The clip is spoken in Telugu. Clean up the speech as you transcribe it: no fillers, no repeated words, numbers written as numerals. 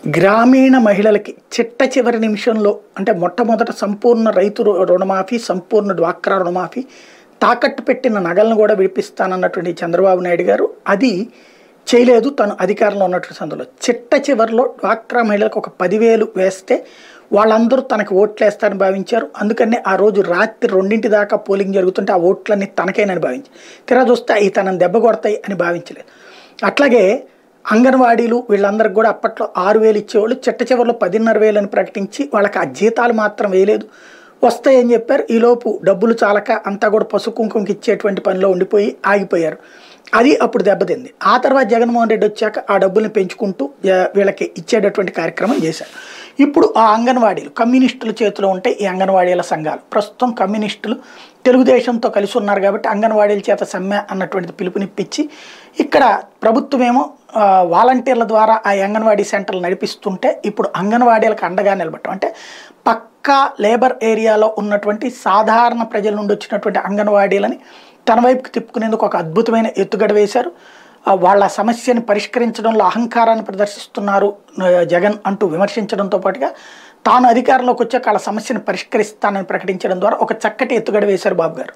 గ్రామీణ మహిళలకి చిట్ట చివరి నిమిషంలో అంటే మొట్టమొదట సంపూర్ణ రైతు రుణమాఫీ, సంపూర్ణ డ్వాక్రా రుణమాఫీ, తాకట్టు పెట్టిన నగలను కూడా విడిపిస్తానన్నటువంటి చంద్రబాబు నాయుడు గారు అది చేయలేదు. తను అధికారంలో ఉన్నటువంటి సందర్భంలో చిట్ట చివరిలో డ్వాక్రా మహిళలకు ఒక 10,000 వేస్తే వాళ్ళందరూ తనకి ఓట్లేస్తారని భావించారు. అందుకనే ఆ రోజు రాత్రి 2 దాకా పోలింగ్ జరుగుతుంటే ఆ ఓట్లన్నీ తనకేనని భావించారు. తీరా చూస్తే అవి తనని దెబ్బ కొడతాయి అని భావించలేదు. అట్లాగే అంగన్వాడీలు వీళ్ళందరికీ కూడా అప్పట్లో 6,000 ఇచ్చేవాళ్ళు, చిట్ట చివరిలో 10,500 అని ప్రకటించి వాళ్ళకి ఆ జీతాలు మాత్రం వేయలేదు. వస్తాయని చెప్పారు. ఈలోపు డబ్బులు చాలక అంతా కూడా పసుపు కుంకుమకి ఇచ్చేటువంటి పనిలో ఉండిపోయి ఆగిపోయారు. అది అప్పుడు దెబ్బతింది. ఆ తర్వాత జగన్మోహన్ రెడ్డి వచ్చాక ఆ డబ్బుల్ని పెంచుకుంటూ వీళ్ళకి ఇచ్చేటటువంటి కార్యక్రమం చేశారు. ఇప్పుడు ఆ అంగన్వాడీలు కమ్యూనిస్టుల చేతిలో ఉంటే ఈ అంగన్వాడీల సంఘాలు ప్రస్తుతం కమ్యూనిస్టులు తెలుగుదేశంతో కలిసి ఉన్నారు కాబట్టి అంగన్వాడీల చేత సమ్మె అన్నటువంటిది పిలుపునిప్పించి ఇక్కడ ప్రభుత్వమేమో వాలంటీర్ల ద్వారా ఆ అంగన్వాడీ సెంటర్లు నడిపిస్తుంటే ఇప్పుడు అంగన్వాడీలకు అండగా నిలబడటం అంటే పక్కా లేబర్ ఏరియాలో ఉన్నటువంటి సాధారణ ప్రజల నుండి వచ్చినటువంటి అంగన్వాడీలని తన వైపుకి తిప్పుకునేందుకు ఒక అద్భుతమైన ఎత్తుగడ వేశారు. వాళ్ళ సమస్యని పరిష్కరించడంలో అహంకారాన్ని ప్రదర్శిస్తున్నారు జగన్ అంటూ విమర్శించడంతో పాటుగా తాను అధికారంలోకి వచ్చాక వాళ్ళ సమస్యను పరిష్కరిస్తానని ప్రకటించడం ద్వారా ఒక చక్కటి ఎత్తుగడ వేశారు బాబు గారు.